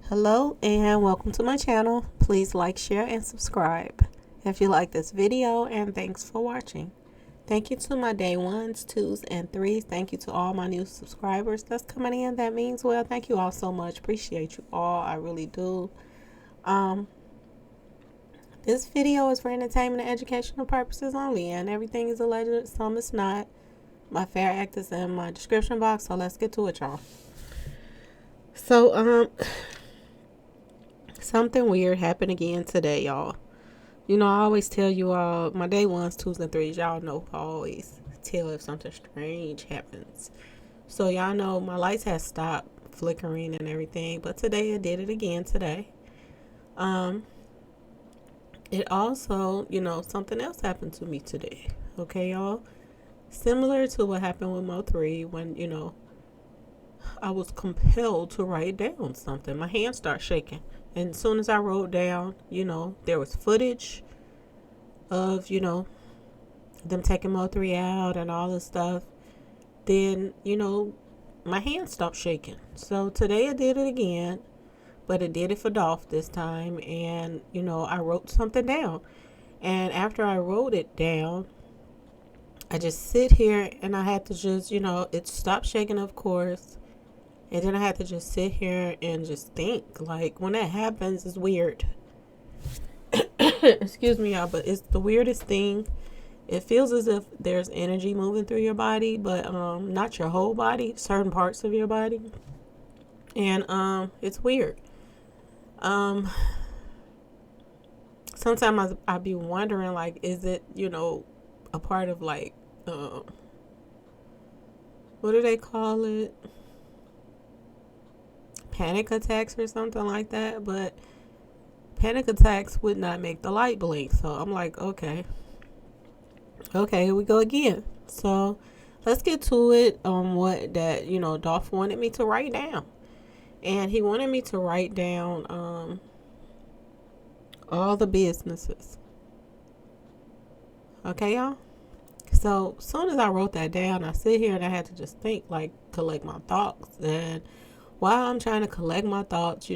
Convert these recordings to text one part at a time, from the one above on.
Hello and welcome to my channel. Please like, share, and subscribe if you like this video, and thanks for watching. Thank you to my day ones, twos, and threes. Thank you to all my new subscribers that's coming in. That means well. Thank you all so much. Appreciate you all. I really do. Um, this video is for entertainment and educational purposes only, and everything is alleged. Some is not. My fair act is in my description box. So let's get to it, y'all. So something weird happened again today, y'all. You know, I always tell you all, my day ones, twos, and threes, y'all know I always tell if something strange happens. So y'all know my lights had stopped flickering and everything, but today it did it again today. Um, it also, something else happened to me today. Okay, y'all? Similar to what happened with Mo3 when, I was compelled to write down something. My hands start shaking. And as soon as I wrote down, there was footage of, them taking Mo3 out and all this stuff. Then, my hands stopped shaking. So today I did it again, but I did it for Dolph this time. And, I wrote something down. And after I wrote it down, I just sit here and I had to just, it stopped shaking, of course. And then I had to just sit here and just think. Like, when that happens, it's weird. Excuse me, y'all, but it's the weirdest thing. It feels as if there's energy moving through your body, but not your whole body, certain parts of your body. And it's weird. Sometimes I be wondering, like, is it, a part of, like, what do they call it? Panic attacks or something like that. But panic attacks would not make the light blink. So I'm like, okay, here we go again. So let's get to it. What that, Dolph wanted me to write down. And he wanted me to write down all the businesses. Okay, y'all? So as soon as I wrote that down, I sit here and I had to just think, like, collect my thoughts. And while I'm trying to collect my thoughts,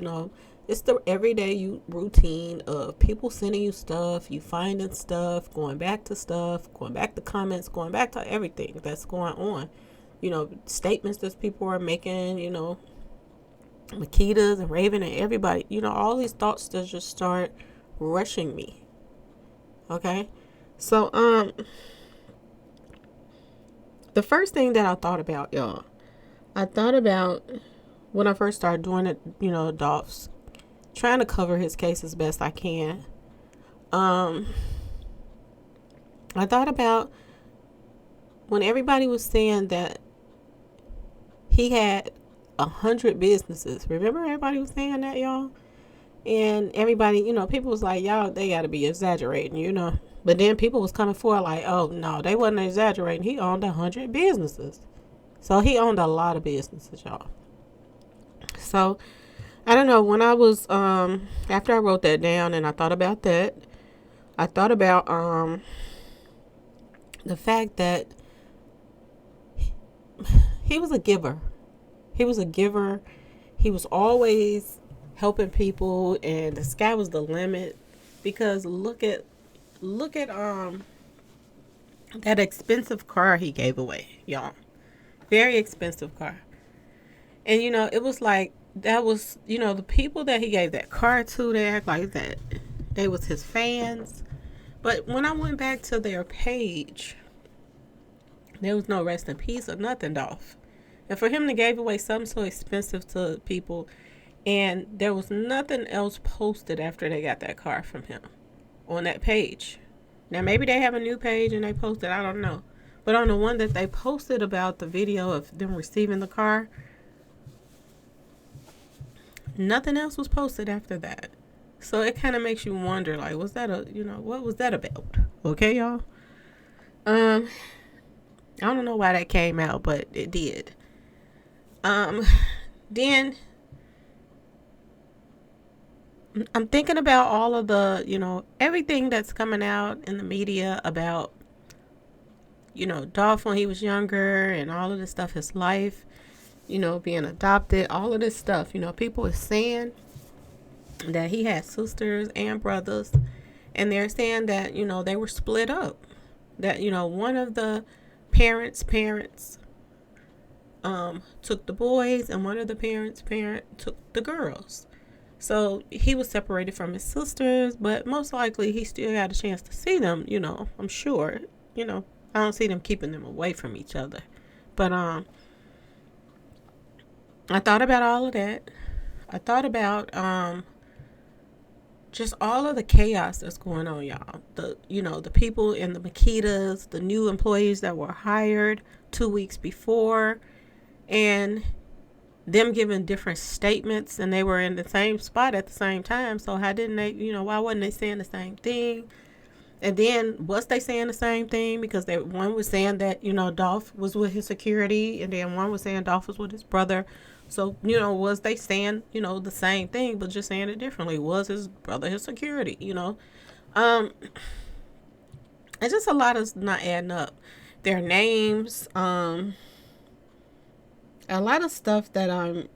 it's the everyday routine of people sending you stuff, you finding stuff, going back to comments, going back to everything that's going on. Statements that people are making, Makita's and Raven and everybody, all these thoughts that just start rushing me. Okay? So, the first thing that I thought about, y'all, I thought about when I first started doing it, Dolph's trying to cover his case as best I can. I thought about when everybody was saying that he had 100 businesses. Remember everybody was saying that, y'all? And everybody, people was like, y'all, they got to be exaggerating, But then people was coming forward like, oh, no, they wasn't exaggerating. He owned 100 businesses. So he owned a lot of businesses, y'all. So, I don't know, when I was, after I wrote that down and I thought about that, I thought about, the fact that he was a giver. He was a giver. He was always helping people, and the sky was the limit. Because look at that expensive car he gave away, y'all. Very expensive car. And it was like, that was, the people that he gave that car to, they act like that they was his fans. But when I went back to their page, there was no rest in peace or nothing, Dolph. And for him to give away something so expensive to people, and there was nothing else posted after they got that car from him on that page. Now, maybe they have a new page and they posted, I don't know. But on the one that they posted about the video of them receiving the car, nothing else was posted after that. So it kind of makes you wonder, like, was that what was that about? Okay, y'all? I don't know why that came out, but it did. Then I'm thinking about all of the, everything that's coming out in the media about, Dolph when he was younger and all of this stuff, his life, being adopted, all of this stuff, people are saying. that he had sisters and brothers, and they're saying that, they were split up. That, one of the parents took the boys, and one of the parent took the girls. So he was separated from his sisters, but most likely he still had a chance to see them, I'm sure. I don't see them keeping them away from each other. But I thought about all of that. I thought about just all of the chaos that's going on, y'all. The people in the Makitas, the new employees that were hired 2 weeks before, and them giving different statements, and they were in the same spot at the same time. So how didn't they, why wasn't they saying the same thing? And then was they saying the same thing? Because one was saying that, Dolph was with his security, and then one was saying Dolph was with his brother. So, was they saying, the same thing, but just saying it differently? Was his brother his security, It's just a lot of not adding up. Their names, a lot of stuff that I'm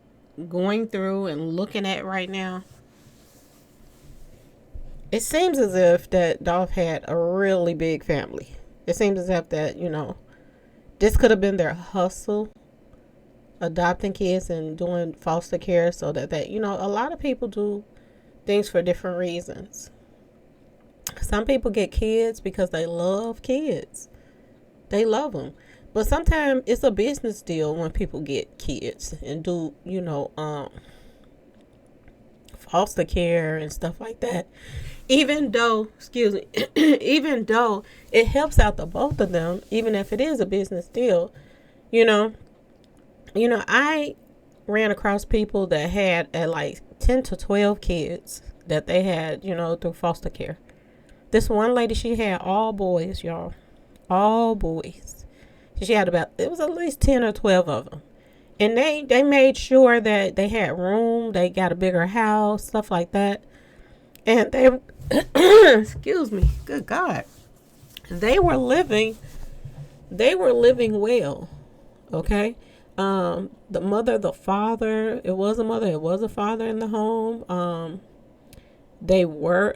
going through and looking at right now. It seems as if that Dolph had a really big family. It seems as if that, this could have been their hustle, adopting kids and doing foster care, so that a lot of people do things for different reasons. Some people get kids because they love kids. They love them. But sometimes it's a business deal when people get kids and do, foster care and stuff like that. Even though it helps out the both of them, even if it is a business deal, I ran across people that had at like 10 to 12 kids that they had, through foster care. This one lady, she had all boys, y'all. All boys. She had it was at least 10 or 12 of them. And they made sure that they had room, they got a bigger house, stuff like that. And they, excuse me, good God. They were living well, okay? The mother, the father, it was a mother, it was a father in the home. They were,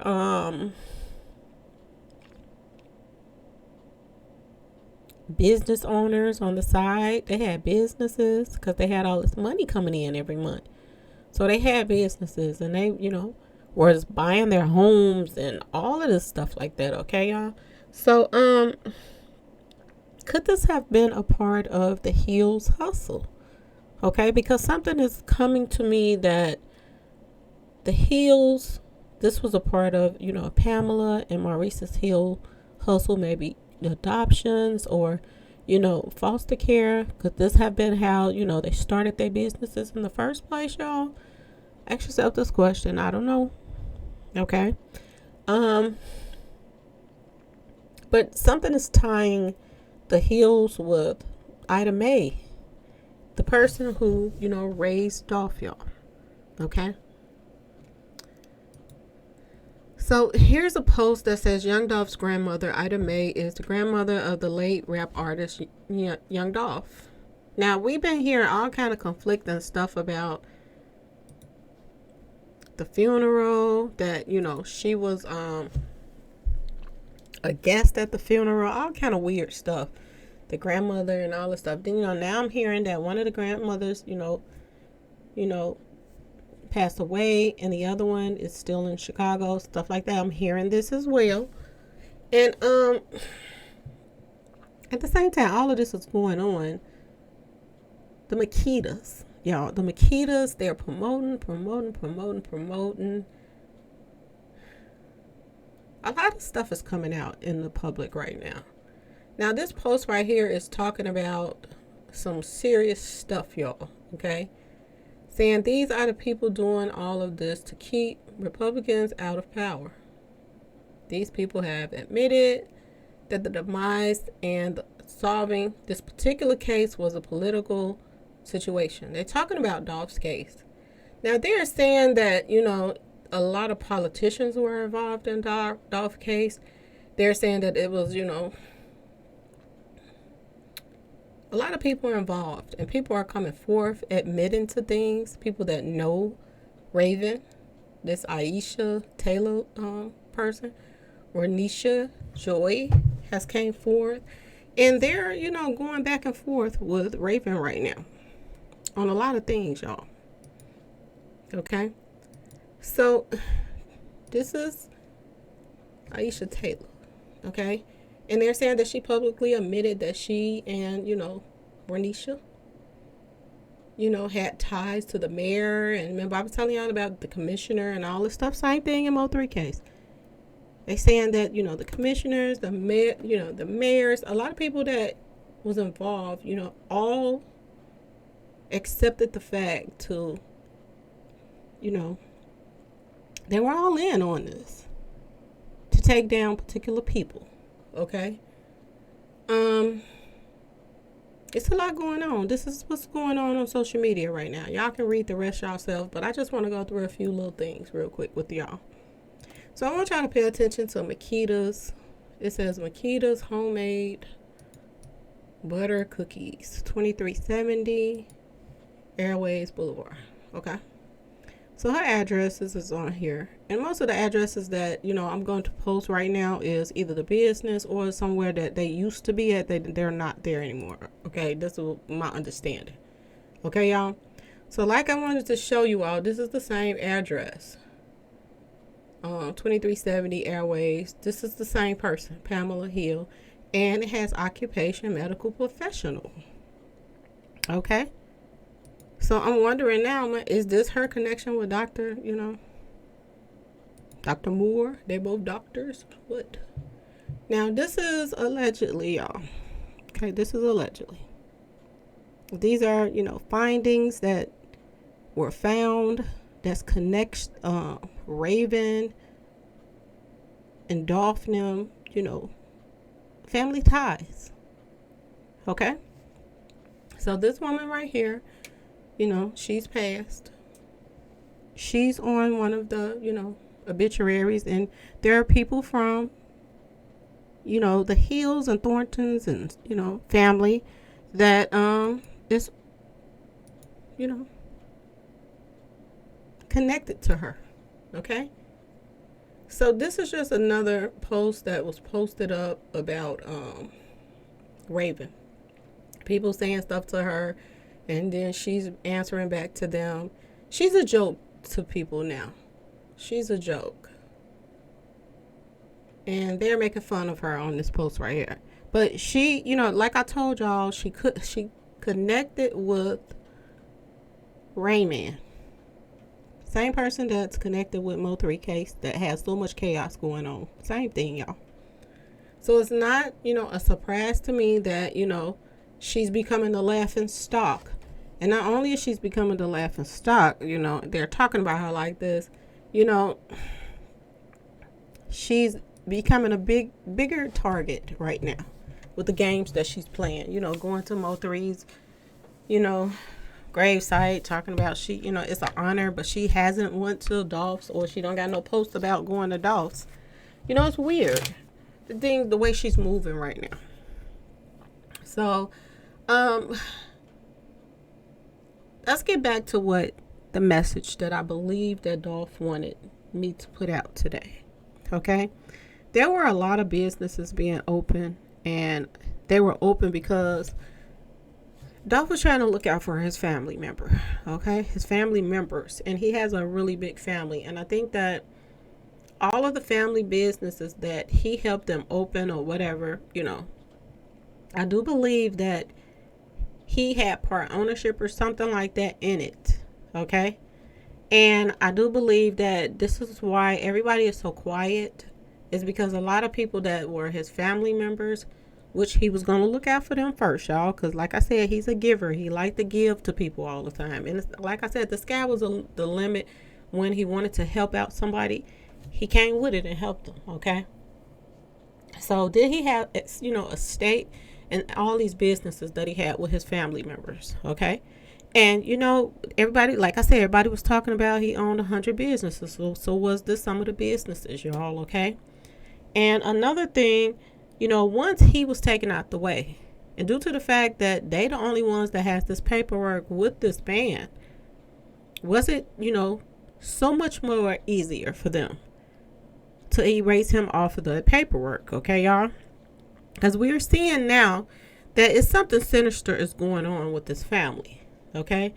business owners on the side. They had businesses because they had all this money coming in every month. So they had businesses, and they, was buying their homes and all of this stuff like that. Okay, y'all. So, could this have been a part of the Hills hustle? Okay, because something is coming to me that the Hills, this was a part of, Pamela and Maurice's Hill hustle, maybe adoptions or, foster care. Could this have been how, they started their businesses in the first place, y'all? Ask yourself this question. I don't know. Okay. But something is tying the Hills with Ida Mae, the person who, raised Dolph, y'all. Okay. So here's a post that says Young Dolph's grandmother, Ida Mae, is the grandmother of the late rap artist Young Dolph. Now, we've been hearing all kind of conflicting stuff about the funeral, that, she was a guest at the funeral, all kind of weird stuff. The grandmother and all this stuff. Then, now I'm hearing that one of the grandmothers, passed away, and the other one is still in Chicago, stuff like that. I'm hearing this as well. And at the same time, all of this is going on. The Makitas, y'all, they're promoting. A lot of stuff is coming out in the public right now. Now, this post right here is talking about some serious stuff, y'all, okay? Saying these are the people doing all of this to keep Republicans out of power. These people have admitted that the demise and solving this particular case was a political situation. They're talking about Dolph's case. Now, they're saying that, a lot of politicians were involved in Dolph's case. They're saying that it was, a lot of people are involved, and people are coming forth admitting to things. People that know Raven, this Aisha Taylor person, Renisha Joy, has came forth, and they're going back and forth with Raven right now on a lot of things, y'all. Okay, so this is Aisha Taylor. Okay, and they're saying that she publicly admitted that she and Renisha had ties to the mayor. And remember, I was telling y'all about the commissioner and all this stuff. Same thing in Mo3 case. They saying that the commissioners, the mayor, the mayors, a lot of people that was involved, all accepted the fact to, they were all in on this to take down particular people. Okay. It's a lot going on. This is what's going on social media right now. Y'all can read the rest yourself, but I just want to go through a few little things real quick with y'all. So I want y'all to pay attention to Makita's. It says Makita's homemade butter cookies, 2370 Airways Boulevard. Okay. So her addresses is on here. And most of the addresses that, I'm going to post right now is either the business or somewhere that they used to be at. They're not there anymore. Okay, this is my understanding. Okay, y'all? So like I wanted to show you all, this is the same address. 2370 Airways. This is the same person, Pamela Hill. And it has occupation medical professional. Okay? So I'm wondering now, is this her connection with Dr. Moore? They're both doctors. What? Now, this is allegedly, y'all. Okay, this is allegedly. These are, findings that were found that's connects Raven and Dolph, family ties. Okay? So this woman right here, she's passed. She's on one of the, obituaries, and there are people from, the Hills and Thorntons and, family that is, connected to her. Okay? So this is just another post that was posted up about Raven. People saying stuff to her, and then she's answering back to them. She's a joke to people now. She's a joke. And they're making fun of her on this post right here. But she, like I told y'all, she connected with Rayman. Same person that's connected with Mo3 case that has so much chaos going on. Same thing, y'all. So it's not, a surprise to me that, she's becoming the laughing stock. And not only is she's becoming the laughing stock, they're talking about her like this, she's becoming a bigger target right now with the games that she's playing, going to Mo3's, gravesite, talking about it's an honor, but she hasn't went to Dolph's, or she don't got no post about going to Dolph's. It's weird. The way she's moving right now. So, let's get back to what the message that I believe that Dolph wanted me to put out today. Okay? There were a lot of businesses being open, and they were open because Dolph was trying to look out for his family member. Okay? His family members. And he has a really big family. And I think that all of the family businesses that he helped them open or whatever, I do believe that he had part ownership or something like that in it. Okay? And I do believe that this is why everybody is so quiet, is because a lot of people that were his family members, which he was going to look out for them first, y'all, because like I said, he's a giver. He liked to give to people all the time. And it's, like I said, the sky was the limit when he wanted to help out somebody. He came with it and helped them. Okay? So did he have, a stake in all these businesses that he had with his family members? Okay? And, everybody, like I said, everybody was talking about he owned 100 businesses. So was this some of the businesses, y'all, okay? And another thing, once he was taken out the way, and due to the fact that they the only ones that has this paperwork with this ban, was it, so much more easier for them to erase him off of the paperwork, okay, y'all? Because we're seeing now that it's something sinister is going on with this family, okay?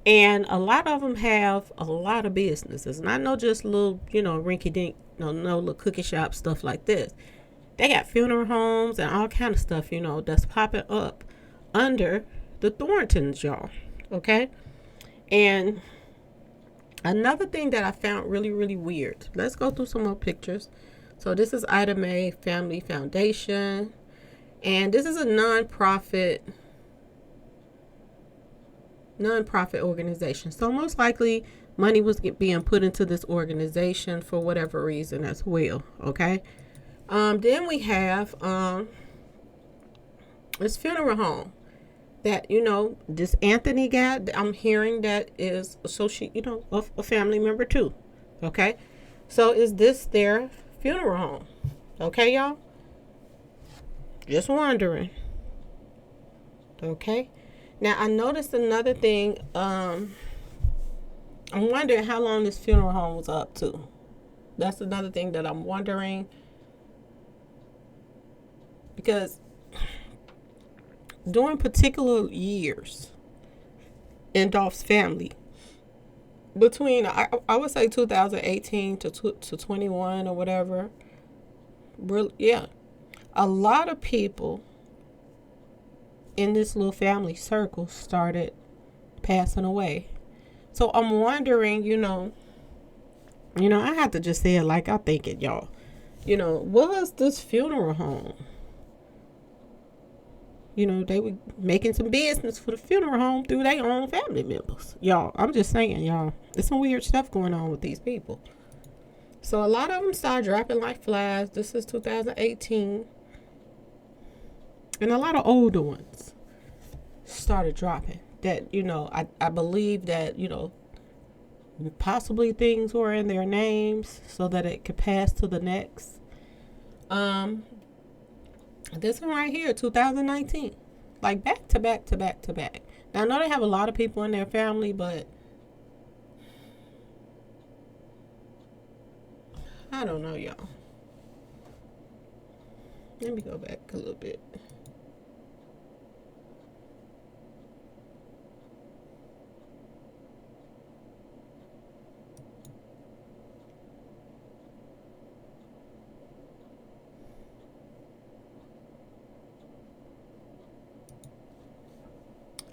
And a lot of them have a lot of businesses, not no just little, rinky dink, no little cookie shop stuff like this. They got funeral homes and all kind of stuff, that's popping up under the Thorntons, y'all, okay? And another thing that I found really, really weird. Let's go through some more pictures. So this is Ida Mae Family Foundation. And this is a non-profit organization. So most likely money was being put into this organization for whatever reason as well. Okay. Then we have this funeral home that, this Anthony guy, I'm hearing that is associate, a family member too. Okay. So is this their funeral home? Okay, y'all? Just wondering. Okay. Now I noticed another thing. I'm wondering how long this funeral home was up to. That's another thing that I'm wondering. Because during particular years in Dolph's family, between I would say 2018 to 21 or whatever, a lot of people in this little family circle started passing away. So I'm wondering, I have to just say it like I think it, y'all. Was this funeral home? They were making some business for the funeral home through their own family members. Y'all, I'm just saying, y'all, there's some weird stuff going on with these people. So a lot of them started dropping like flies. This is 2018. And a lot of older ones started dropping. That, I believe that, possibly things were in their names so that it could pass to the next. This one right here, 2019. Like back to back to back to back. Now I know they have a lot of people in their family, but I don't know, y'all. Let me go back a little bit.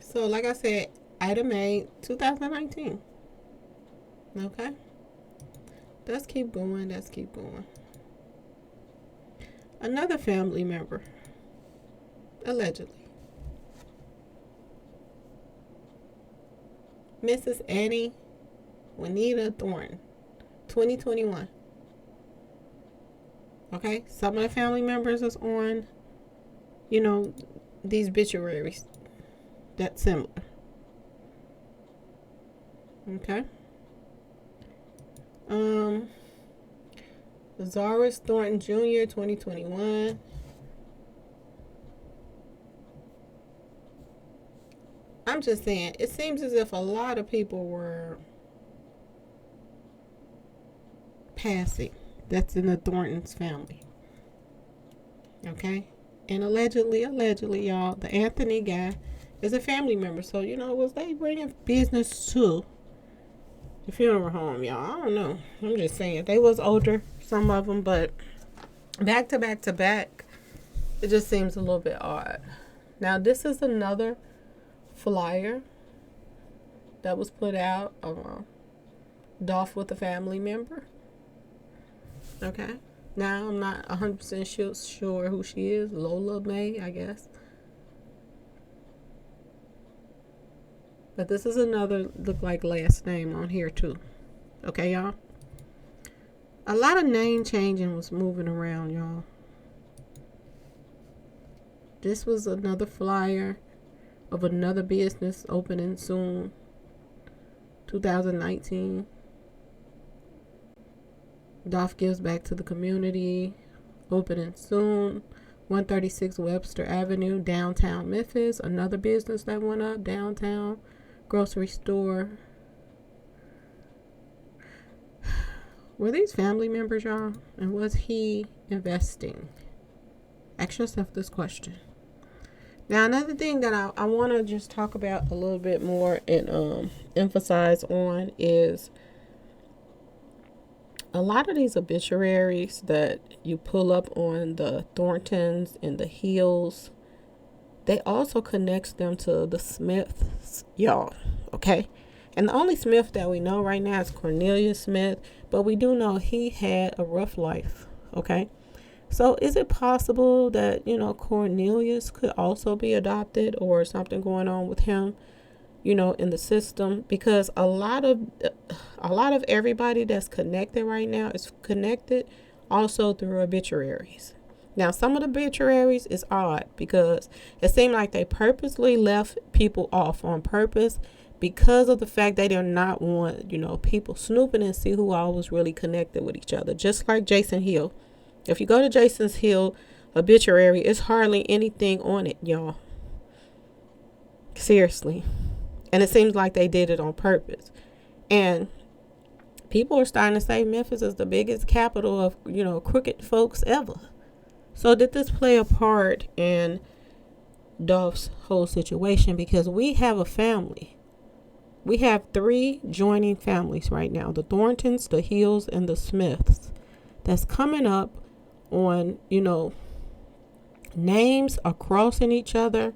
So, like I said, Ida Mae, 2019. Okay. Let's keep going. Let's keep going. Another family member, allegedly. Mrs. Annie Juanita Thornton, 2021. Okay. Some of the family members is on, these obituaries. That's similar. Okay. Zaris Thornton Jr., 2021. I'm just saying, it seems as if a lot of people were passing. That's in the Thornton's family. Okay? And allegedly, y'all, the Anthony guy is a family member. So, was they bringing business to the funeral home, y'all? I don't know. I'm just saying. They was older, some of them, but back to back to back, it just seems a little bit odd. Now, this is another flyer that was put out. Dolph with a family member. Okay. Now, I'm not 100% sure who she is. Lola May, I guess. But this is another look like last name on here too. Okay, y'all? A lot of name changing was moving around, y'all. This was another flyer of another business opening soon. 2019. Dolph gives back to the community. Opening soon. 136 Webster Avenue, downtown Memphis. Another business that went up downtown. Grocery store. Were these family members, y'all? And was he investing? Ask yourself this question. Now, another thing that I want to just talk about a little bit more and emphasize on is a lot of these obituaries that you pull up on the Thorntons and the Hills, they also connects them to the Smiths, y'all. Okay. And the only Smith that we know right now is Cornelius Smith, but we do know he had a rough life. Okay. So is it possible that, Cornelius could also be adopted or something going on with him, in the system? Because a lot of everybody that's connected right now is connected also through obituaries. Now, some of the obituaries is odd because it seemed like they purposely left people off on purpose because of the fact they did not want, people snooping and see who all was really connected with each other. Just like Jason Hill. If you go to Jason's Hill obituary, it's hardly anything on it, y'all. Seriously. And it seems like they did it on purpose. And people are starting to say Memphis is the biggest capital of, crooked folks ever. So did this play a part in Dolph's whole situation? Because we have a family. We have 3 joining families right now. The Thorntons, the Hills, and the Smiths. That's coming up on, names are crossing each other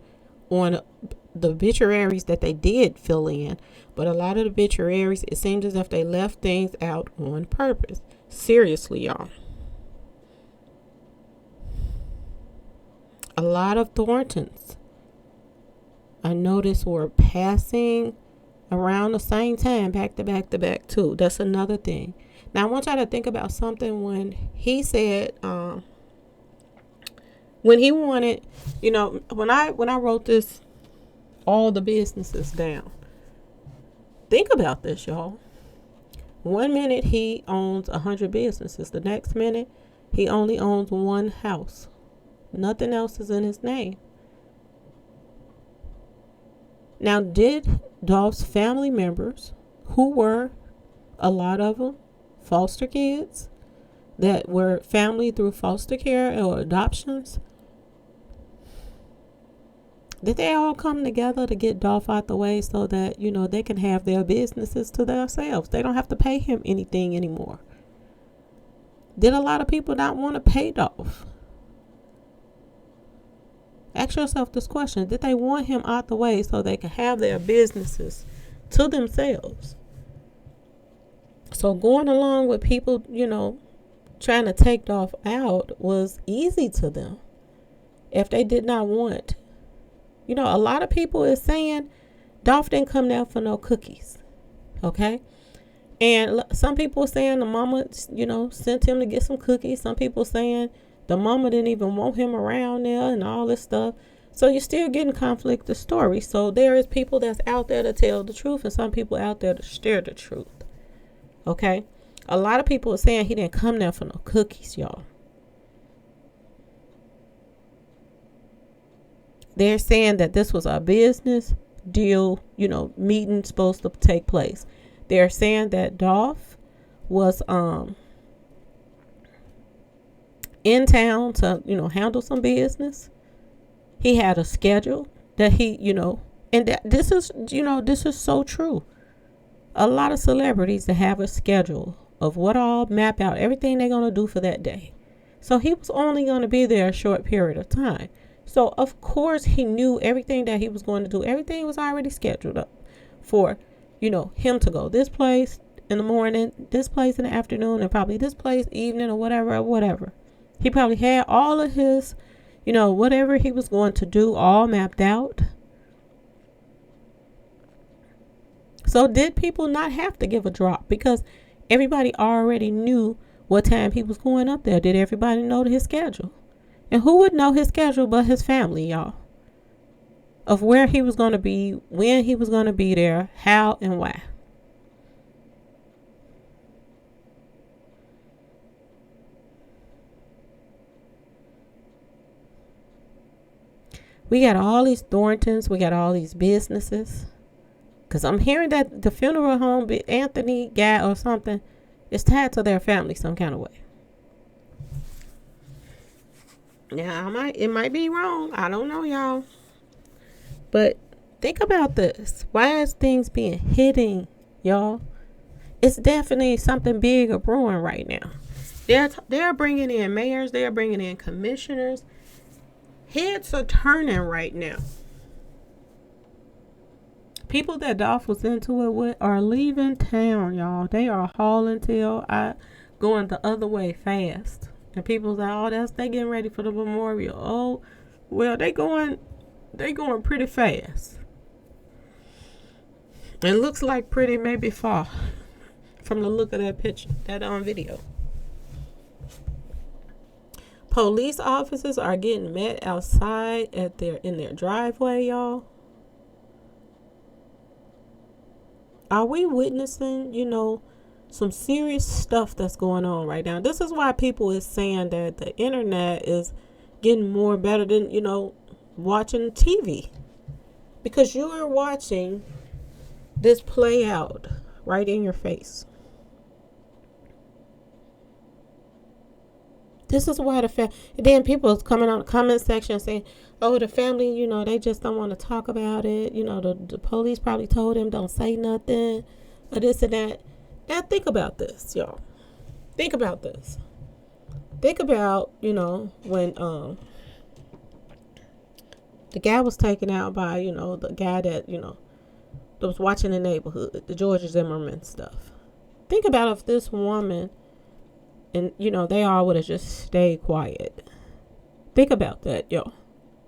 on the obituaries that they did fill in. But a lot of the obituaries, it seems as if they left things out on purpose. Seriously, y'all. A lot of Thorntons, I noticed, were passing around the same time, back to back to back too. That's another thing. Now, I want y'all to think about something when he said, when he wanted, when I wrote this, all the businesses down. Think about this, y'all. One minute he owns 100 businesses. The next minute he only owns 1 house. Nothing else is in his name. Now, did Dolph's family members, who were a lot of them foster kids that were family through foster care or adoptions, did they all come together to get Dolph out the way so that, they can have their businesses to themselves? They don't have to pay him anything anymore. Did a lot of people not want to pay Dolph? Ask yourself this question. Did they want him out the way so they could have their businesses to themselves? So going along with people, trying to take Dolph out was easy to them if they did not want. A lot of people is saying Dolph didn't come down for no cookies. Okay? And some people are saying the mama, sent him to get some cookies. Some people saying the mama didn't even want him around there and all this stuff. So you're still getting conflict of stories. So there is people that's out there to tell the truth and some people out there to share the truth. Okay? A lot of people are saying he didn't come there for no cookies, y'all. They're saying that this was a business deal, meeting supposed to take place. They're saying that Dolph was in town to, handle some business. He had a schedule that he, and that this is so true. A lot of celebrities that have a schedule of what all map out everything they're going to do for that day. So he was only going to be there a short period of time. So of course he knew everything that he was going to do. Everything was already scheduled up for, him to go this place in the morning, this place in the afternoon, and probably this place evening or whatever. He probably had all of his, whatever he was going to do all mapped out. So did people not have to give a drop because everybody already knew what time he was going up there? Did everybody know his schedule? And who would know his schedule but his family, y'all? Of where he was going to be, when he was going to be there, how and why. We got all these Thorntons. We got all these businesses. Because I'm hearing that the funeral home, Anthony guy or something, It's tied to their family some kind of way. Now, it might be wrong. I don't know, y'all. But think about this. Why is things being hidden, y'all? It's definitely something big or brewing right now. They're bringing in mayors. They're bringing in commissioners. Heads are turning right now. People that Dolph was into it with are leaving town, y'all. They are hauling tail, going the other way fast. And people say, "Oh, they getting ready for the memorial." Oh, well, they going pretty fast. It looks like pretty maybe far from the look of that picture, that on video. Police officers are getting met outside in their driveway, y'all. Are we witnessing, some serious stuff that's going on right now? This is why people is saying that the internet is getting more better than, watching TV. Because you are watching this play out right in your face. This is why then people is coming on the comment section saying, "Oh, the family, they just don't want to talk about it. The police probably told them don't say nothing, or this and that." Now think about this, y'all. Think about this. Think about, when the guy was taken out by, the guy that, that was watching the neighborhood, the George Zimmerman stuff. Think about if this woman and, they all would have just stayed quiet. Think about that, y'all.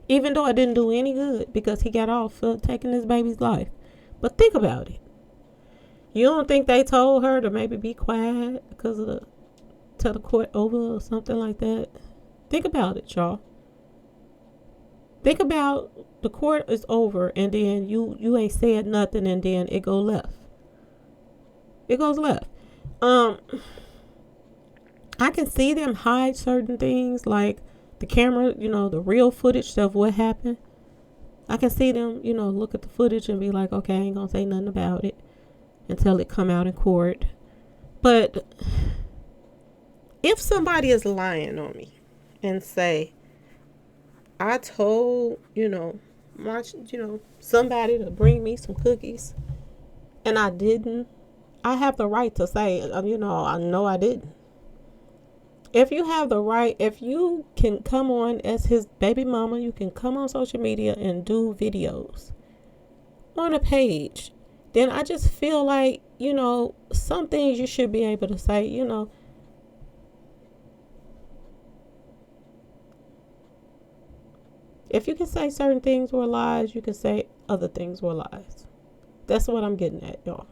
Even though it didn't do any good because he got off for taking his baby's life. But think about it. You don't think they told her to maybe be quiet because of till the court over or something like that? Think about it, y'all. Think about the court is over and then you ain't said nothing and then it go left. It goes left. I can see them hide certain things like the camera, the real footage of what happened. I can see them, look at the footage and be like, okay, I ain't gonna say nothing about it until it come out in court. But if somebody is lying on me and say, I told, somebody to bring me some cookies and I didn't, I have the right to say, I know I didn't. If you have the right, if you can come on as his baby mama, you can come on social media and do videos on a page, then I just feel like, some things you should be able to say, if you can say certain things were lies, you can say other things were lies. That's what I'm getting at, y'all.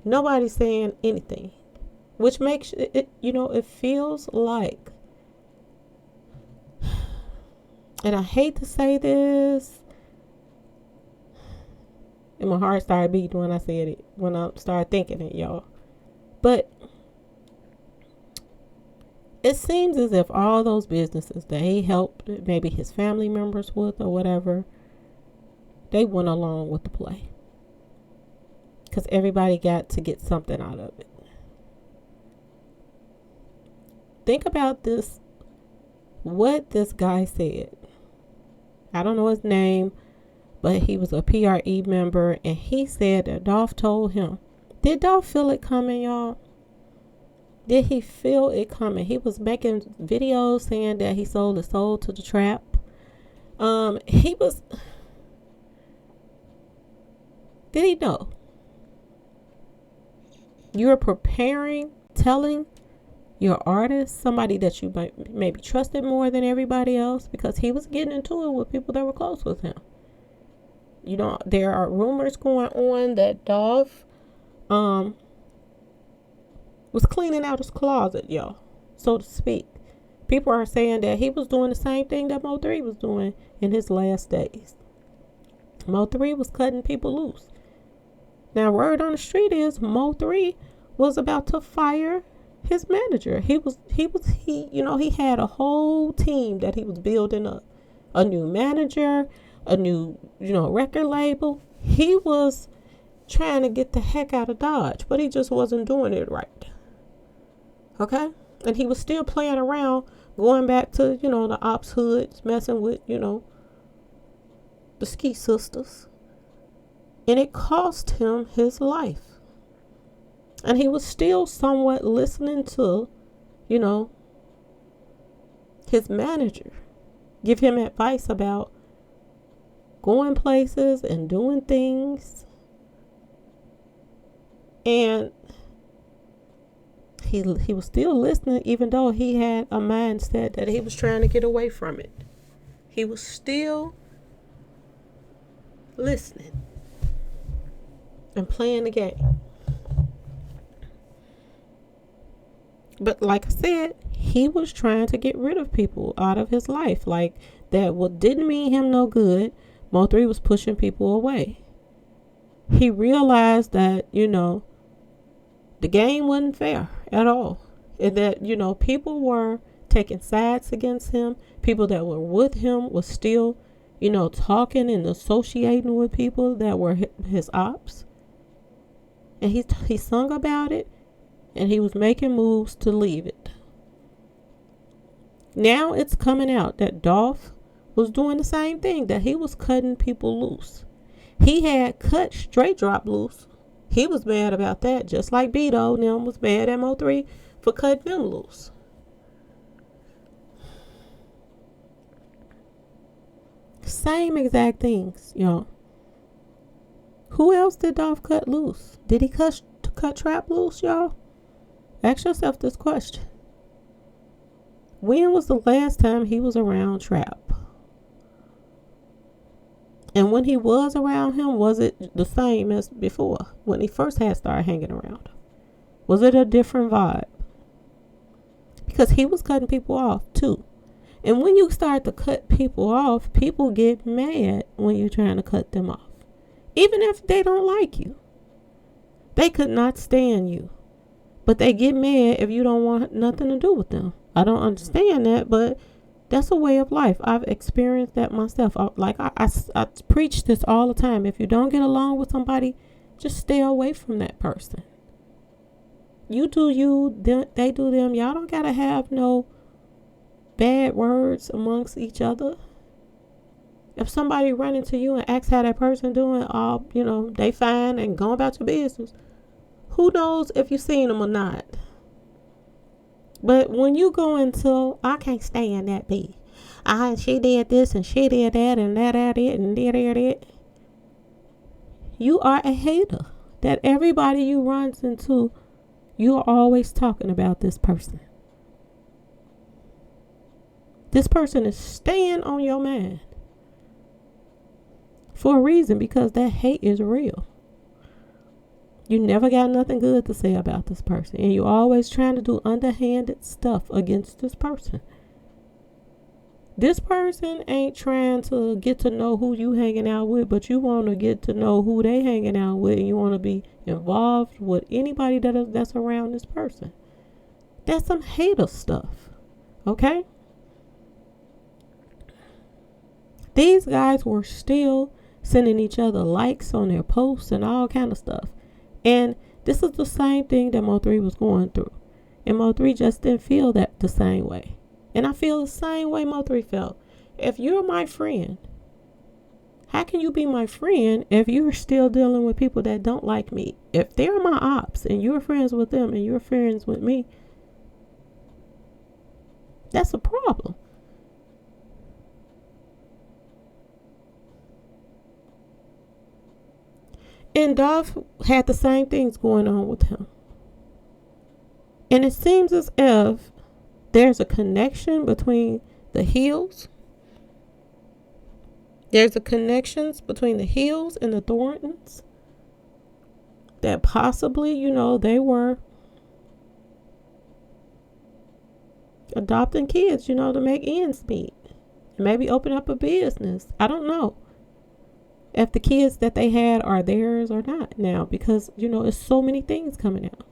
Nobody's saying anything. Which makes it, it feels like, and I hate to say this, and my heart started beating when I said it, when I started thinking it, y'all. But it seems as if all those businesses that he helped, maybe his family members with or whatever, they went along with the play. Because everybody got to get something out of it. Think about this, what this guy said. I don't know his name, but he was a PRE member, and he said that Dolph told him. Did Dolph feel it coming, y'all? Did he feel it coming? He was making videos saying that he sold his soul to the trap. Did he know? You're preparing, telling your artist, somebody that you maybe trusted more than everybody else, because he was getting into it with people that were close with him. There are rumors going on that Dolph was cleaning out his closet, y'all, so to speak. People are saying that he was doing the same thing that Mo3 was doing in his last days. Mo3 was cutting people loose. Now, word on the street is Mo3 was about to fire his manager. He had a whole team that he was building up. A new manager, a new, record label. He was trying to get the heck out of Dodge, but he just wasn't doing it right. Okay? And he was still playing around, going back to, the ops hoods, messing with, the ski sisters. And it cost him his life. And he was still somewhat listening to, his manager give him advice about going places and doing things. And he was still listening, even though he had a mindset that he was trying to get away from it. He was still listening and playing the game. But like I said, he was trying to get rid of people out of his life. Like, that what didn't mean him no good, Mo3 was pushing people away. He realized that, the game wasn't fair at all. And that, people were taking sides against him. People that were with him was still, talking and associating with people that were his ops. And he sung about it, and he was making moves to leave it. Now it's coming out that Dolph was doing the same thing, that he was cutting people loose. He had cut Straight Drop loose. He was mad about that, just like Beto them was mad at Mo3 for cutting them loose. Same exact things, y'all. Who else did Dolph cut loose? Did he cut Trap loose, y'all? Ask yourself this question. When was the last time he was around Trap? And when he was around him, was it the same as before? When he first had started hanging around? Was it a different vibe? Because he was cutting people off too. And when you start to cut people off, people get mad when you're trying to cut them off. Even if they don't like you. They could not stand you. But they get mad if you don't want nothing to do with them. I don't understand that, but that's a way of life. I've experienced that myself. I preach this all the time. If you don't get along with somebody, just stay away from that person. You do you, they do them. Y'all don't gotta have no bad words amongst each other. If somebody run into you and asks how that person doing, they fine and go about your business. Who knows if you seen them or not? But when you go into, I can't stand that B. She did this and she did that and that and that. You are a hater. That everybody you runs into, you are always talking about this person. This person is staying on your mind. For a reason, because that hate is real. You never got nothing good to say about this person. And you're always trying to do underhanded stuff against this person. This person ain't trying to get to know who you hanging out with, but you want to get to know who they hanging out with, and you want to be involved with anybody that's around this person. That's some hater stuff. Okay? These guys were still sending each other likes on their posts and all kind of stuff. And this is the same thing that Mo3 was going through. And Mo3 just didn't feel that the same way. And I feel the same way Mo3 felt. If you're my friend, how can you be my friend if you're still dealing with people that don't like me? If they're my ops and you're friends with them and you're friends with me, that's a problem. And Dolph had the same things going on with him. And it seems as if there's a connection between the Hills. There's a connection between the Hills and the Thorntons. That possibly, they were adopting kids, to make ends meet. Maybe open up a business. I don't know if the kids that they had are theirs or not now, because, it's so many things coming out.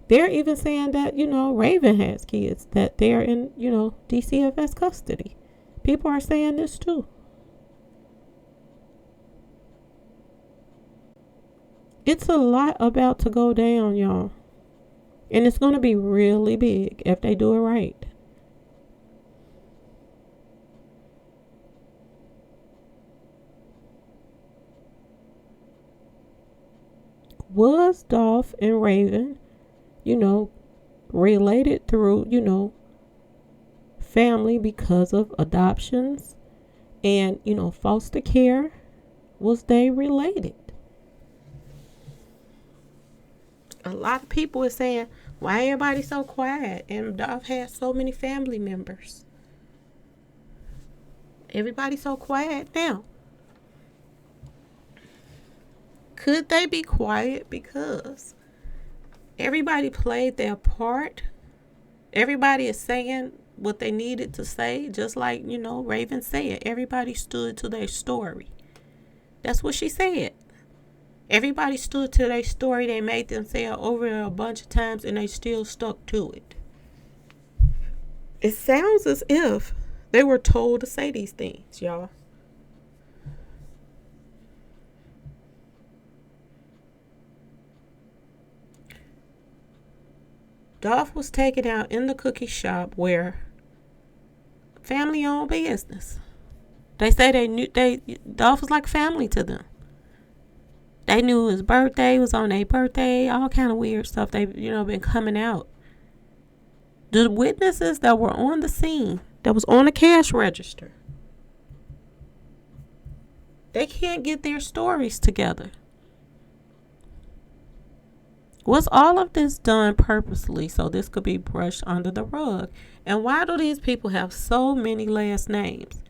They're even saying that, Raven has kids, that they're in, DCFS custody. People are saying this too. It's a lot about to go down, y'all. And it's going to be really big if they do it right. Was Dolph and Raven, you know, related through, family because of adoptions and, foster care? Was they related? A lot of people are saying, why everybody so quiet? And Dolph has so many family members. Everybody so quiet now. Could they be quiet because everybody played their part? Everybody is saying what they needed to say, just like, Raven said. Everybody stood to their story. That's what she said. Everybody stood to their story. They made them say it over a bunch of times and they still stuck to it. It sounds as if they were told to say these things, y'all. Dolph was taken out in the cookie shop where family owned business. They say Dolph was like family to them. They knew his birthday was on their birthday, all kind of weird stuff. They've, been coming out. The witnesses that were on the scene, that was on the cash register, they can't get their stories together. Was all of this done purposely so this could be brushed under the rug? And why do these people have so many last names?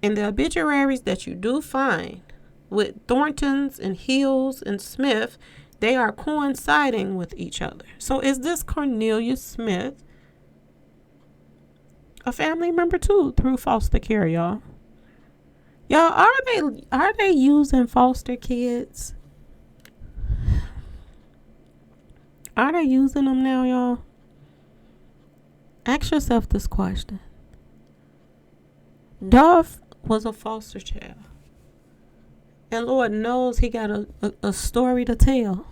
In the obituaries that you do find with Thorntons and Hills and Smith, they are coinciding with each other. So is this Cornelius Smith a family member too through foster care, y'all? Y'all, are they using foster kids? Are they using them now, y'all? Ask yourself this question. Dolph was a foster child. And Lord knows he got a story to tell.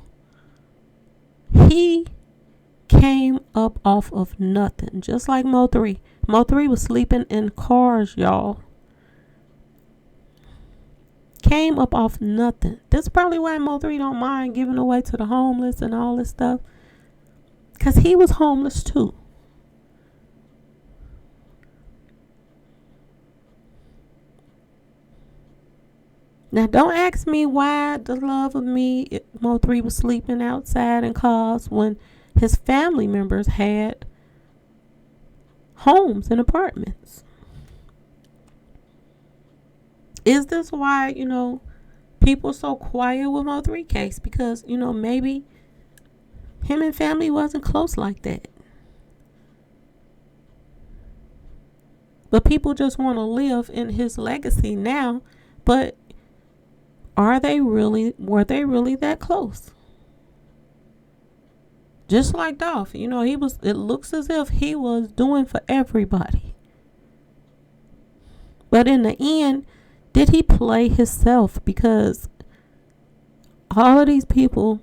He came up off of nothing. Just like Mo 3. Mo 3 was sleeping in cars, y'all. Came up off nothing. That's probably why Mo 3 don't mind giving away to the homeless and all this stuff. Because he was homeless too. Now, don't ask me why the love of me, Mo 3 was sleeping outside in cars when his family members had homes and apartments. Is this why, people so quiet with Mo 3 case? Because, maybe him and family wasn't close like that. But people just want to live in his legacy now. But were they really that close? Just like Dolph, it looks as if he was doing for everybody. But in the end, did he play himself? Because all of these people,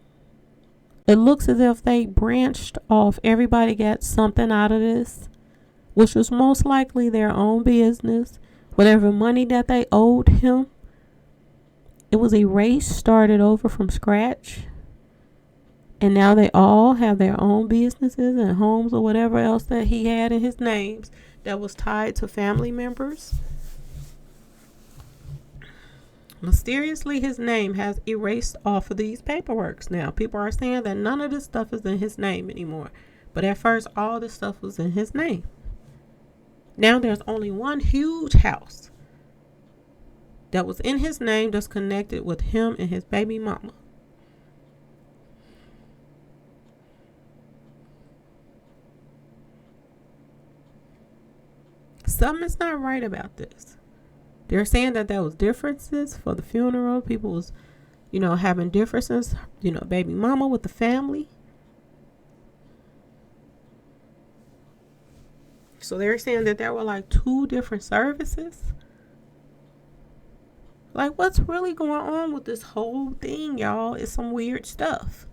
it looks as if they branched off. Everybody got something out of this, which was most likely their own business. Whatever money that they owed him, it was erased, started over from scratch. And now they all have their own businesses and homes or whatever else that he had in his names that was tied to family members. Mysteriously, his name has erased off of these paperworks now. People are saying that none of this stuff is in his name anymore. But at first, all this stuff was in his name. Now there's only one huge house that was in his name that's connected with him and his baby mama. Something's not right about this. They're saying that there was differences for the funeral. People was, having differences, baby mama with the family. So they're saying that there were like 2 different services. Like, what's really going on with this whole thing, y'all? It's some weird stuff.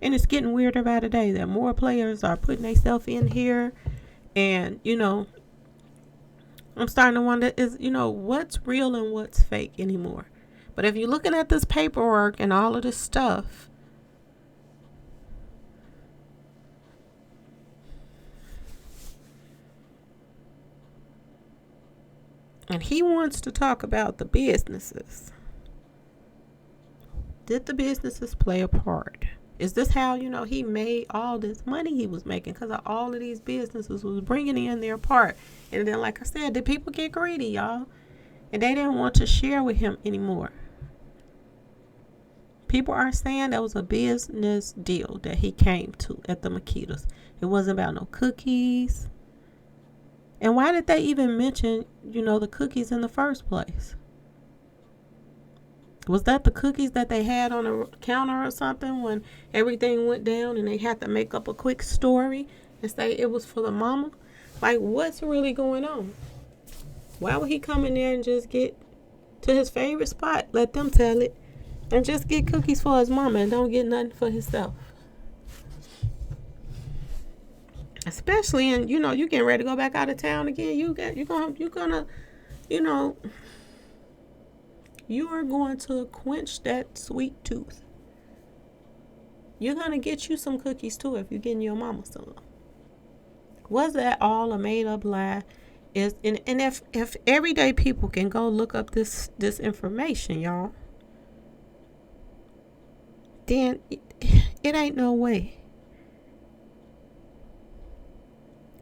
And it's getting weirder by the day that more players are putting themselves in here. And, I'm starting to wonder what's real and what's fake anymore. But if you're looking at this paperwork and all of this stuff, and he wants to talk about the businesses. Did the businesses play a part? Is this how, he made all this money he was making? Because all of these businesses was bringing in their part. And then, like I said, the people get greedy, y'all. And they didn't want to share with him anymore. People are saying that was a business deal that he came to at the Makitas. It wasn't about no cookies. And why did they even mention, the cookies in the first place? Was that the cookies that they had on the counter or something when everything went down and they had to make up a quick story and say it was for the mama? Like, what's really going on? Why would he come in there and just get to his favorite spot, let them tell it, and just get cookies for his mama and don't get nothing for himself? Especially in, you getting ready to go back out of town again. You are going to quench that sweet tooth. You're going to get you some cookies too if you're getting your mama some. Was that all a made up lie? And if everyday people can go look up this information, y'all, then it ain't no way.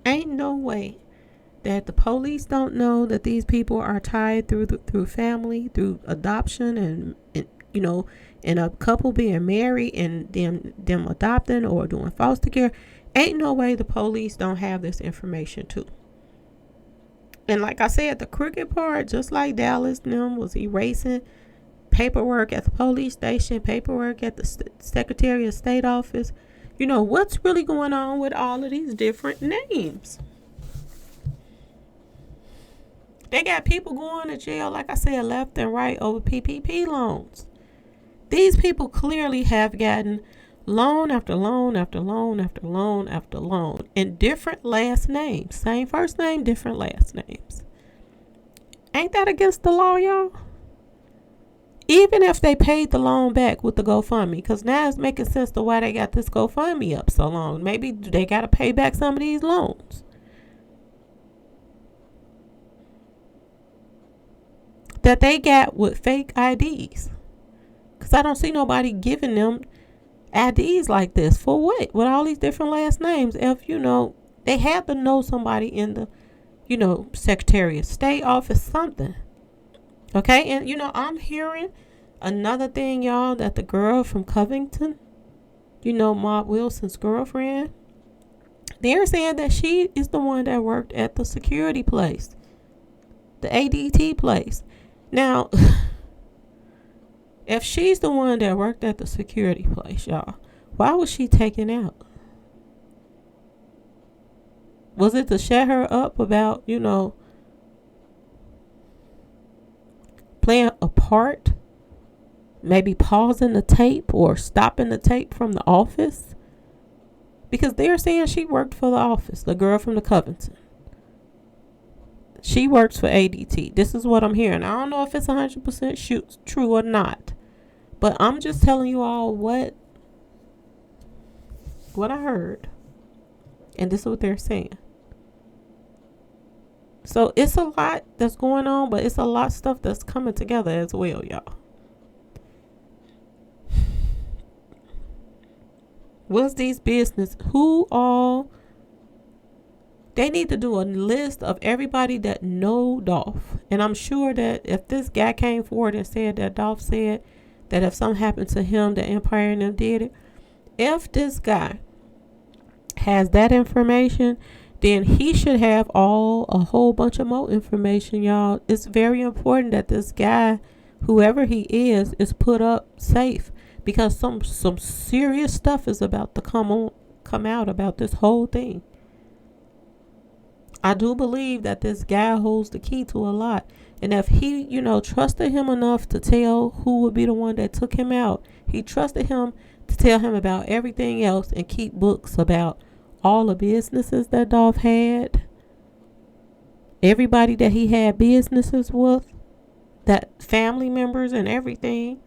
Ain't no way that the police don't know that these people are tied through family, through adoption, and a couple being married and them adopting or doing foster care. Ain't no way the police don't have this information too. And like I said, the crooked part, just like Dallas them was erasing paperwork at the police station, paperwork at the Secretary of State office. What's really going on with all of these different names? They got people going to jail, like I said, left and right over PPP loans. These people clearly have gotten loan after loan after loan after loan after loan in different last names. Same first name, different last names. Ain't that against the law, y'all? Even if they paid the loan back with the GoFundMe, because now it's making sense to why they got this GoFundMe up so long. Maybe they got to pay back some of these loans that they got with fake IDs. Because I don't see nobody giving them IDs like this. For what? With all these different last names. If, they had to know somebody in the, Secretary of State office, something. Okay? And, I'm hearing another thing, y'all, that the girl from Covington, Maud Wilson's girlfriend, they're saying that she is the one that worked at the security place, the ADT place. Now, if she's the one that worked at the security place, y'all, why was she taken out? Was it to shut her up about, playing a part? Maybe pausing the tape or stopping the tape from the office? Because they're saying she worked for the office, the girl from the Covington. She works for ADT. This is what I'm hearing. I don't know if it's 100% true or not. But I'm just telling you all what I heard. And this is what they're saying. So it's a lot that's going on, but it's a lot of stuff that's coming together as well, y'all. What's these business? Who all? They need to do a list of everybody that know Dolph. And I'm sure that if this guy came forward and said that Dolph said that if something happened to him, the Empire and them did it. If this guy has that information, then he should have a whole bunch of more information, y'all. It's very important that this guy, whoever he is put up safe, because some serious stuff is about to come out about this whole thing. I do believe that this guy holds the key to a lot. And if he, trusted him enough to tell who would be the one that took him out, he trusted him to tell him about everything else and keep books about all the businesses that Dolph had, everybody that he had businesses with, that family members and everything.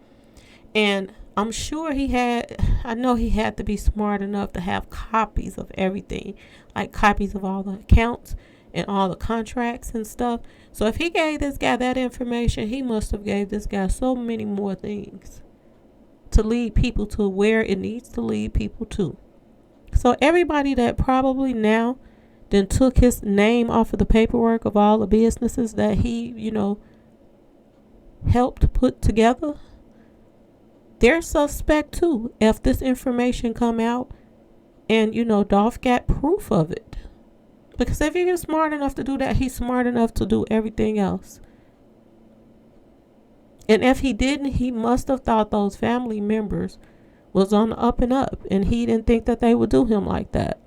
And I know he had to be smart enough to have copies of everything, like copies of all the accounts and all the contracts and stuff. So if he gave this guy that information, he must have gave this guy so many more things to lead people to where it needs to lead people to. So everybody that probably now then took his name off of the paperwork of all the businesses that he, helped put together, they're suspect too if this information come out and Dolph got proof of it. Because if he's smart enough to do that, he's smart enough to do everything else. And if he didn't, he must have thought those family members was on the up and up, and he didn't think that they would do him like that.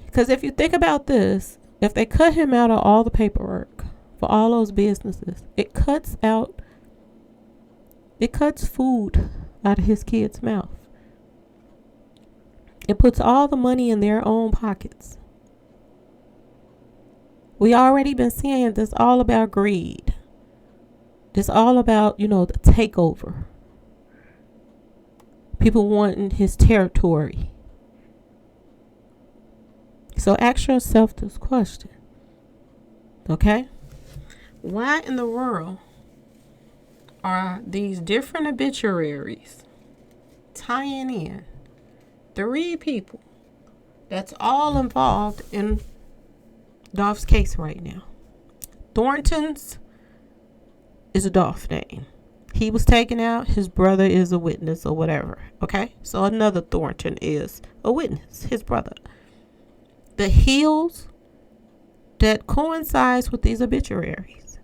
Because if you think about this, if they cut him out of all the paperwork for all those businesses, it cuts food out of his kid's mouth. It puts all the money in their own pockets. We already been seeing this all about greed. It's all about, the takeover. People wanting his territory. So ask yourself this question. Okay? Why in the world are these different obituaries tying in 3 people that's all involved in Dolph's case right now? Thornton's is a Dolph name. He was taken out. His brother is a witness or whatever. Okay? So another Thornton is a witness. His brother. The Hills that coincides with these obituaries.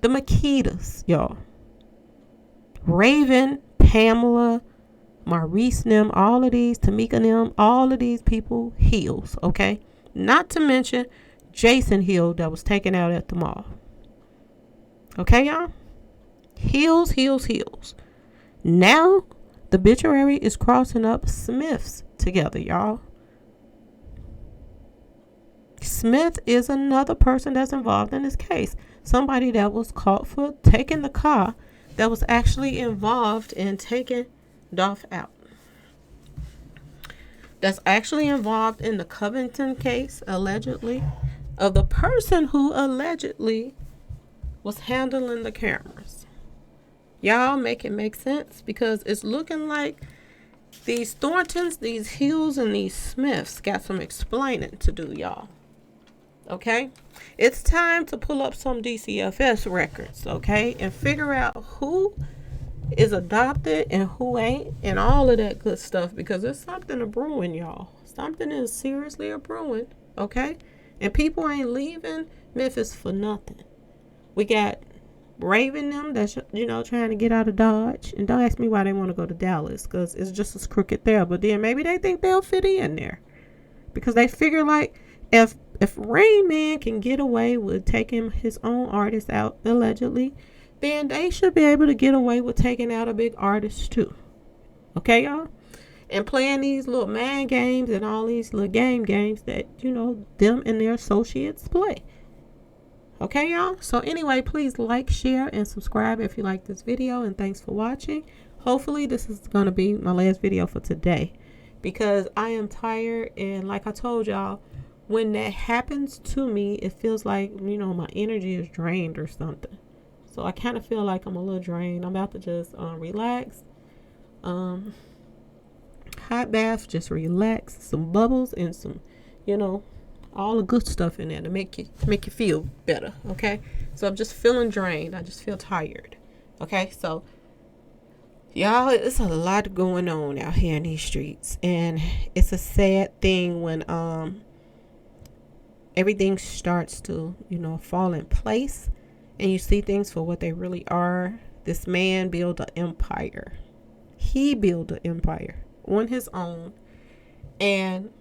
The Makitas, y'all. Raven, Pamela, Maurice Nim, all of these, Tamika Nim, all of these people, Hills, okay? Not to mention Jason Hill that was taken out at the mall. Okay, y'all? Hills. Now, the obituary is crossing up Smiths together, y'all. Smith is another person that's involved in this case. Somebody that was caught for taking the car that was actually involved in taking Dolph out. That's actually involved in the Covington case, allegedly, of the person who allegedly was handling the cameras. Y'all make it make sense, because it's looking like these Thorntons, these Hills, and these Smiths got some explaining to do, y'all. Okay? It's time to pull up some DCFS records, okay? And figure out who is adopted and who ain't, and all of that good stuff, because there's something a brewing, y'all. Something is seriously a brewing, okay? And people ain't leaving Memphis for nothing. We got Raven them that's, trying to get out of Dodge. And don't ask me why they want to go to Dallas, because it's just as crooked there. But then maybe they think they'll fit in there, because they figure like if Rain Man can get away with taking his own artist out allegedly, then they should be able to get away with taking out a big artist too. Okay, y'all? And playing these little mind games and all these little games that, them and their associates play. Okay, y'all? So anyway, please like, share, and subscribe if you like this video. And thanks for watching. Hopefully this is going to be my last video for today, because I am tired. And like I told y'all, when that happens to me, it feels like, my energy is drained or something. So I kind of feel like I'm a little drained. I'm about to just relax. Hot bath, just relax. Some bubbles and some, all the good stuff in there to make you feel better. Okay? So I'm just feeling drained. I just feel tired. Okay? So y'all, it's a lot going on out here in these streets. And it's a sad thing when everything starts to, fall in place, and you see things for what they really are. This man built an empire. He built an empire on his own. And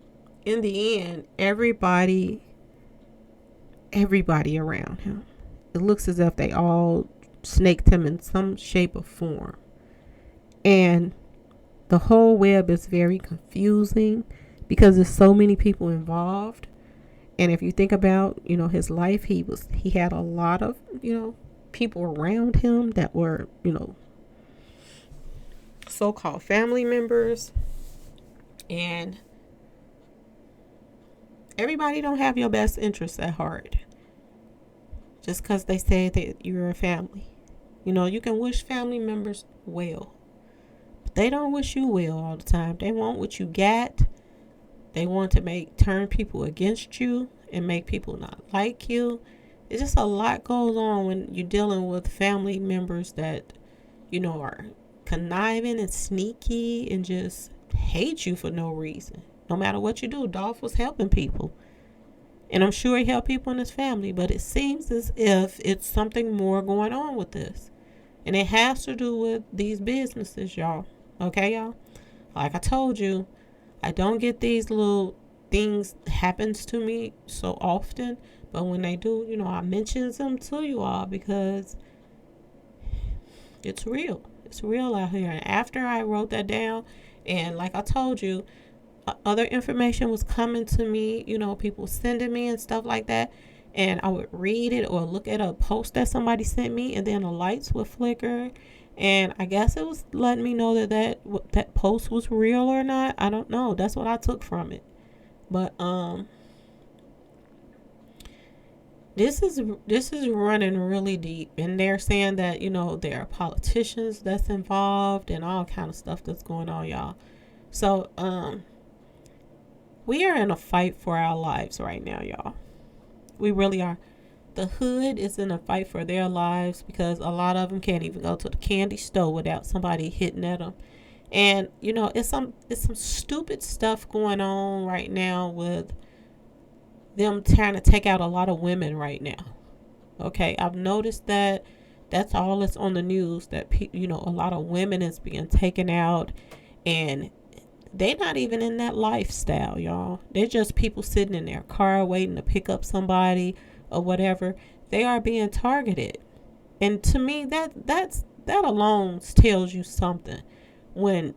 in the end, everybody around him, it looks as if they all snaked him in some shape or form. And the whole web is very confusing because there's so many people involved. And if you think about, his life, he had a lot of, people around him that were, so-called family members. And everybody don't have your best interests at heart. Just because they say that you're a family. You can wish family members well. But they don't wish you well all the time. They want what you got. They want to turn people against you and make people not like you. It's just a lot goes on when you're dealing with family members that, are conniving and sneaky and just hate you for no reason. No matter what you do, Dolph was helping people. And I'm sure he helped people in his family, but it seems as if it's something more going on with this. And it has to do with these businesses, y'all. Okay, y'all? Like I told you, I don't get these little things happens to me so often. But when they do, I mention them to you all because it's real. It's real out here. And after I wrote that down, and like I told you, other information was coming to me, people sending me and stuff like that. And I would read it or look at a post that somebody sent me, and then the lights would flicker. And I guess it was letting me know that post was real or not. I don't know. That's what I took from it. But this is running really deep, and they're saying that there are politicians that's involved and all kind of stuff that's going on, y'all. So we are in a fight for our lives right now, y'all. We really are. The hood is in a fight for their lives because a lot of them can't even go to the candy store without somebody hitting at them. And it's some stupid stuff going on right now with them trying to take out a lot of women right now. Okay, I've noticed that's all that's on the news, that a lot of women is being taken out, and they're not even in that lifestyle, y'all. They're just people sitting in their car waiting to pick up somebody or whatever. They are being targeted. And to me, that alone tells you something. When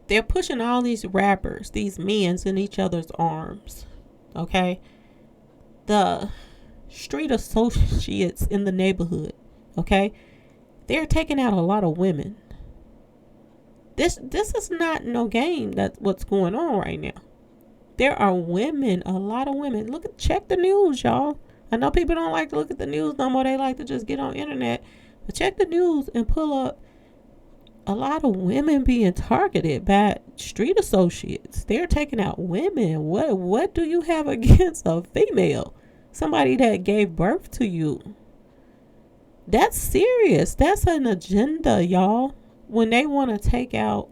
they're pushing all these rappers, these men in each other's arms, okay? The street associates in the neighborhood, okay? They're taking out a lot of women. This is not no game. That's what's going on right now. There are women, a lot of women. Check the news, y'all. I know people don't like to look at the news no more. They like to just get on internet. But check the news and pull up a lot of women being targeted by street associates. They're taking out women. What do you have against a female? Somebody that gave birth to you. That's serious. That's an agenda, y'all. When they want to take out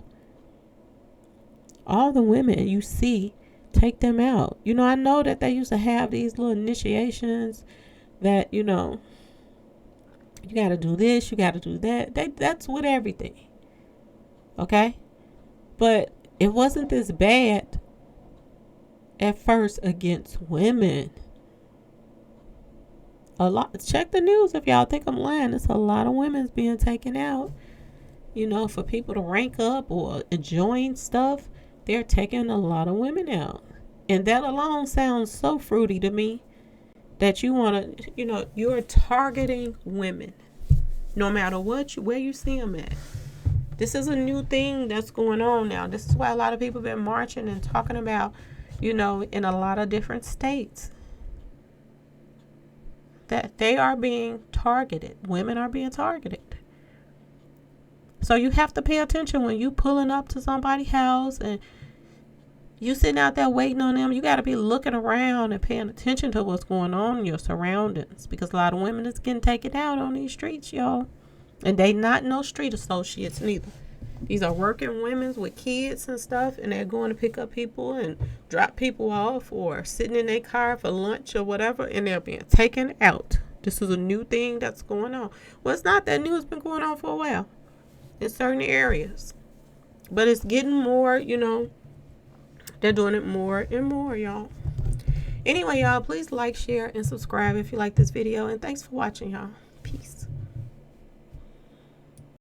all the women you see, take them out. I know that they used to have these little initiations that, you got to do this, you got to do that. That's with everything. Okay? But it wasn't this bad at first against women. Check the news if y'all think I'm lying. It's a lot of women's being taken out. For people to rank up or join stuff, they're taking a lot of women out. And that alone sounds so fruity to me that you want to, you're targeting women no matter where you see them at. This is a new thing that's going on now. This is why a lot of people have been marching and talking about, in a lot of different states, that they are being targeted. Women are being targeted. So you have to pay attention when you pulling up to somebody's house and you sitting out there waiting on them. You got to be looking around and paying attention to what's going on in your surroundings, because a lot of women is getting taken out on these streets, y'all. And they not no street associates neither. These are working women with kids and stuff, and they're going to pick up people and drop people off or sitting in their car for lunch or whatever, and they're being taken out. This is a new thing that's going on. Well, it's not that new. It's been going on for a while in certain areas. But it's getting more, They're doing it more and more, y'all. Anyway, y'all, please like, share, and subscribe if you like this video. And thanks for watching, y'all. Peace.